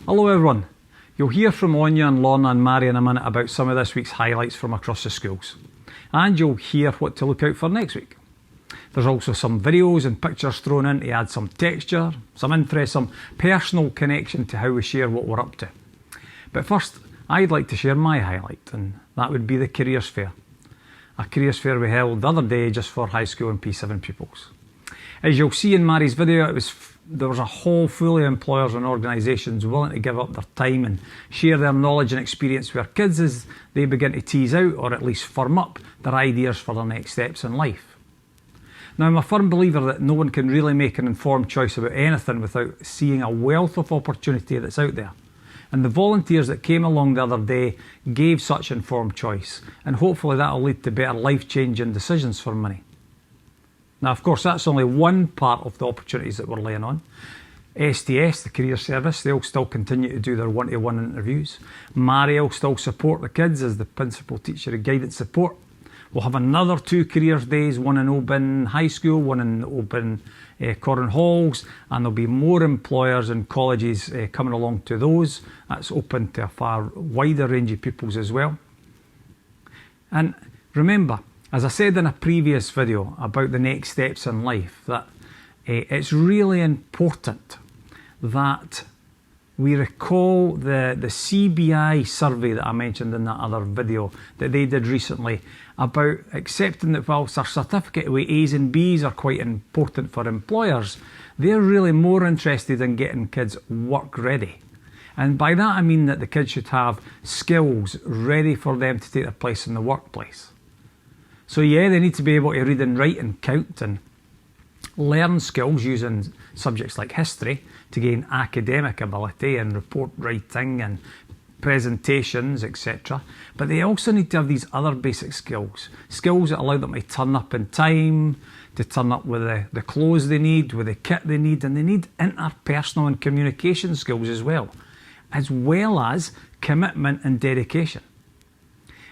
Hello everyone. You'll hear from Anya and Lorna and Mary in a minute about some of this week's highlights from across the schools. And you'll hear what to look out for next week. There's also some videos and pictures thrown in to add some texture, some interest, some personal connection to how we share what we're up to. But first, I'd like to share my highlight, and that would be the Careers Fair. A Careers Fair we held the other day just for high school and P7 pupils. As you'll see in Mary's video, there was a hall full of employers and organisations willing to give up their time and share their knowledge and experience with our kids as they begin to tease out, or at least firm up, their ideas for their next steps in life. Now, I'm a firm believer that no one can really make an informed choice about anything without seeing a wealth of opportunity that's out there. And the volunteers that came along the other day gave such informed choice, and hopefully that'll lead to better life-changing decisions for money. Now, of course, that's only one part of the opportunities that we're laying on. STS, the Career Service, they'll still continue to do their one-to-one interviews. Mary will still support the kids as the principal teacher of guidance support. We'll have another 2 careers days, one in Oban High School, one in Oban Corran Halls, and there'll be more employers and colleges coming along to those. That's open to a far wider range of pupils as well. And remember, as I said in a previous video about the next steps in life, that it's really important that we recall the CBI survey that I mentioned in that other video that they did recently about accepting that whilst our certificate with A's and B's are quite important for employers, they're really more interested in getting kids work ready. And by that I mean that the kids should have skills ready for them to take their place in the workplace. So yeah, they need to be able to read and write and count and learn skills using subjects like history to gain academic ability and report writing and presentations, etc. But they also need to have these other basic skills. Skills that allow them to turn up in time, to turn up with the clothes they need, with the kit they need, and they need interpersonal and communication skills as well as commitment and dedication.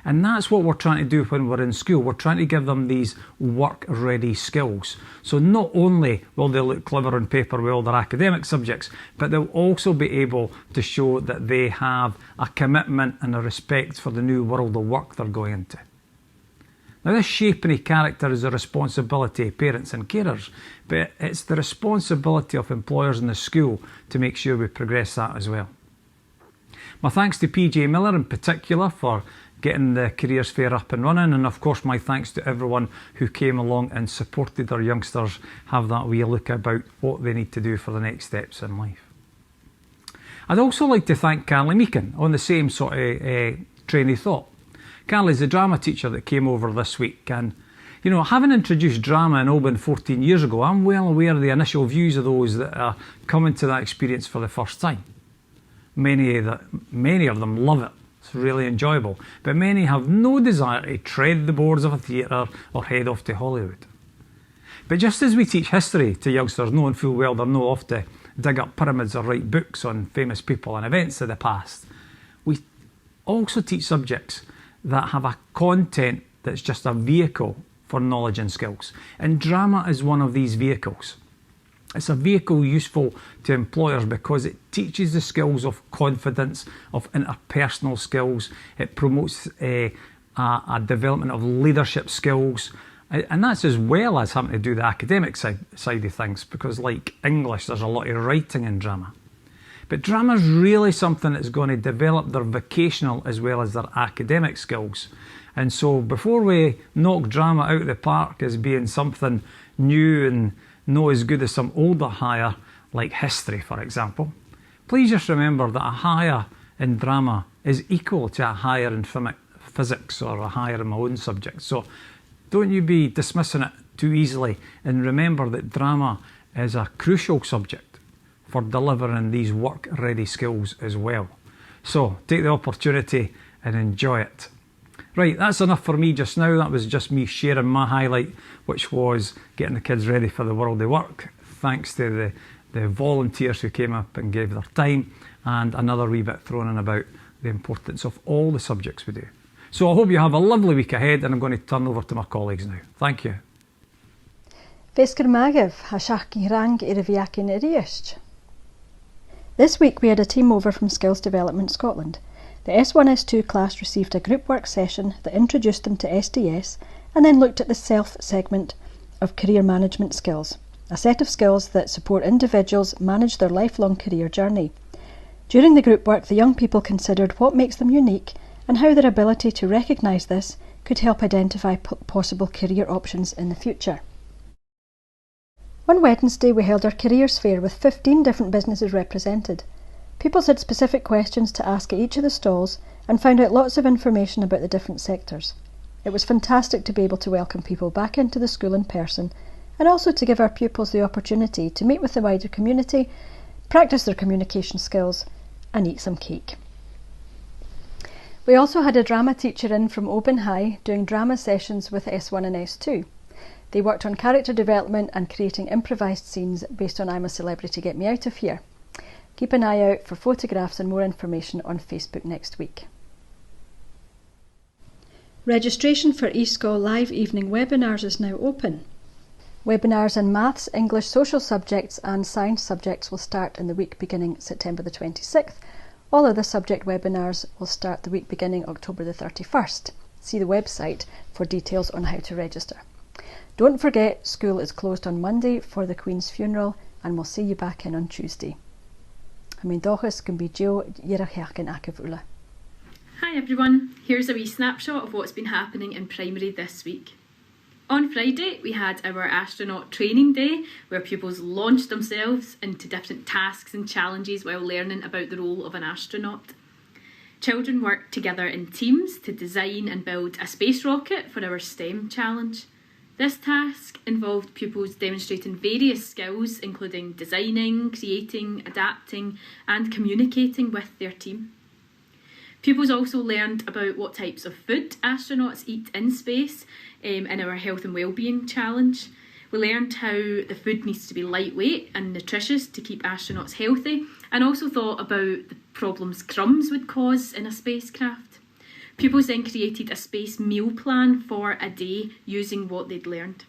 And that's what we're trying to do when we're in school. We're trying to give them these work-ready skills. So not only will they look clever on paper with all their academic subjects, but they'll also be able to show that they have a commitment and a respect for the new world of work they're going into. Now, this shaping of character is a responsibility of parents and carers, but it's the responsibility of employers in the school to make sure we progress that as well. My thanks to PJ Miller in particular for getting the Careers Fair up and running, and of course my thanks to everyone who came along and supported our youngsters have that wee look about what they need to do for the next steps in life. I'd also like to thank Carly Meakin on the same sort of train of thought. Carly's the drama teacher that came over this week, and you know, having introduced drama in Oban 14 years ago, I'm well aware of the initial views of those that are coming to that experience for the first time. Many of them love it. It's really enjoyable, but many have no desire to tread the boards of a theatre or head off to Hollywood. But just as we teach history to youngsters knowing full well they're not off to dig up pyramids or write books on famous people and events of the past, we also teach subjects that have a content that's just a vehicle for knowledge and skills. And drama is one of these vehicles. It's a vehicle useful to employers because it teaches the skills of confidence, of interpersonal skills. It promotes a development of leadership skills. And that's as well as having to do the academic side of things, because like English, there's a lot of writing in drama. But drama is really something that's going to develop their vocational as well as their academic skills. And so before we knock drama out of the park as being something new and not as good as some older higher like history, for example, please just remember that a higher in drama is equal to a higher in physics or a higher in my own subject. So don't you be dismissing it too easily, and remember that drama is a crucial subject for delivering these work-ready skills as well. So take the opportunity and enjoy it. Right, that's enough for me just now. That was just me sharing my highlight, which was getting the kids ready for the world of work. Thanks to the volunteers who came up and gave their time, and another wee bit thrown in about the importance of all the subjects we do. So I hope you have a lovely week ahead, and I'm going to turn over to my colleagues now. Thank you. Vesgur magaf ha shaki rang ir viakin eriest. This week we had a team over from Skills Development Scotland. The S1-S2 class received a group work session that introduced them to SDS and then looked at the self segment of career management skills, a set of skills that support individuals manage their lifelong career journey. During the group work, the young people considered what makes them unique and how their ability to recognise this could help identify possible career options in the future. On Wednesday, we held our careers fair with 15 different businesses represented. Pupils had specific questions to ask at each of the stalls and found out lots of information about the different sectors. It was fantastic to be able to welcome people back into the school in person and also to give our pupils the opportunity to meet with the wider community, practice their communication skills and eat some cake. We also had a drama teacher in from Oban High doing drama sessions with S1 and S2. They worked on character development and creating improvised scenes based on I'm a Celebrity, Get Me Out of Here. Keep an eye out for photographs and more information on Facebook next week. Registration for eSchool live evening webinars is now open. Webinars in Maths, English, Social Subjects and Science subjects will start in the week beginning September the 26th. All other subject webinars will start the week beginning October the 31st. See the website for details on how to register. Don't forget, school is closed on Monday for the Queen's funeral and we'll see you back in on Tuesday. Hi everyone, here's a wee snapshot of what's been happening in primary this week. On Friday we had our astronaut training day where pupils launched themselves into different tasks and challenges while learning about the role of an astronaut. Children worked together in teams to design and build a space rocket for our STEM challenge. This task involved pupils demonstrating various skills including designing, creating, adapting and communicating with their team. Pupils also learned about what types of food astronauts eat in space in our health and wellbeing challenge. We learned how the food needs to be lightweight and nutritious to keep astronauts healthy and also thought about the problems crumbs would cause in a spacecraft. Pupils then created a space meal plan for a day using what they'd learned.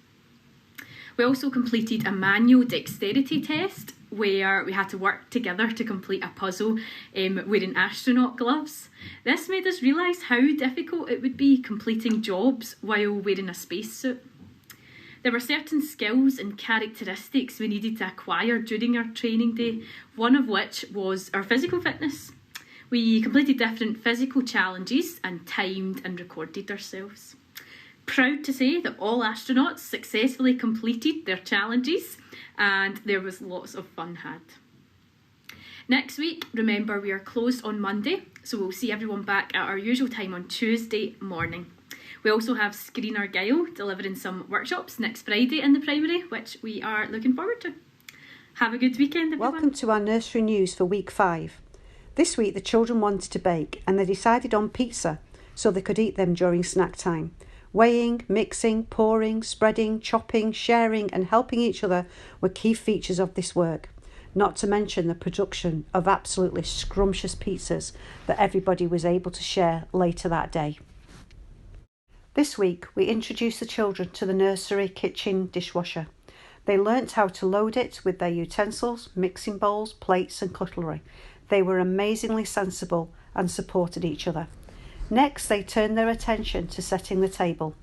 We also completed a manual dexterity test where we had to work together to complete a puzzle wearing astronaut gloves. This made us realise how difficult it would be completing jobs while wearing a spacesuit. There were certain skills and characteristics we needed to acquire during our training day, one of which was our physical fitness. We completed different physical challenges and timed and recorded ourselves. Proud to say that all astronauts successfully completed their challenges and there was lots of fun had. Next week, remember we are closed on Monday, so we'll see everyone back at our usual time on Tuesday morning. We also have Screen Argyll delivering some workshops next Friday in the primary, which we are looking forward to. Have a good weekend, everyone. Welcome to our nursery news for week 5. This week the children wanted to bake and they decided on pizza so they could eat them during snack time. Weighing, mixing, pouring, spreading, chopping, sharing and helping each other were key features of this work, not to mention the production of absolutely scrumptious pizzas that everybody was able to share later that day. This week we introduced the children to the nursery kitchen dishwasher. They learnt how to load it with their utensils, mixing bowls, plates and cutlery. They were amazingly sensible and supported each other. Next, they turned their attention to setting the table.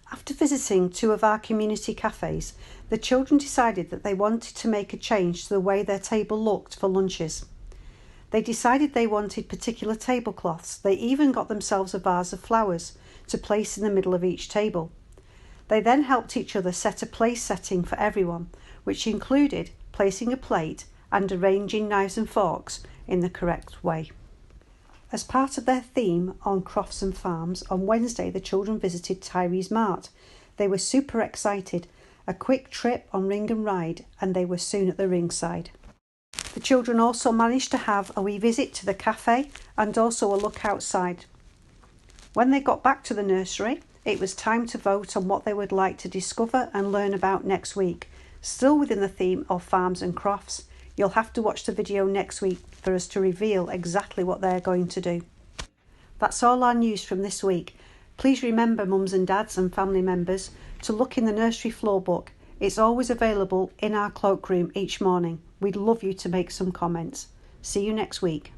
After visiting 2 of our community cafes, the children decided that they wanted to make a change to the way their table looked for lunches. They decided they wanted particular tablecloths. They even got themselves a vase of flowers to place in the middle of each table. They then helped each other set a place setting for everyone, which included placing a plate and arranging knives and forks in the correct way. As part of their theme on crofts and farms, on Wednesday the children visited Tiree's Mart. They were super excited. A quick trip on ring and ride and they were soon at the ringside. The children also managed to have a wee visit to the cafe and also a look outside. When they got back to the nursery, it was time to vote on what they would like to discover and learn about next week. Still within the theme of farms and crofts, you'll have to watch the video next week for us to reveal exactly what they're going to do. That's all our news from this week. Please remember, mums and dads and family members, to look in the nursery floor book. It's always available in our cloakroom each morning. We'd love you to make some comments. See you next week.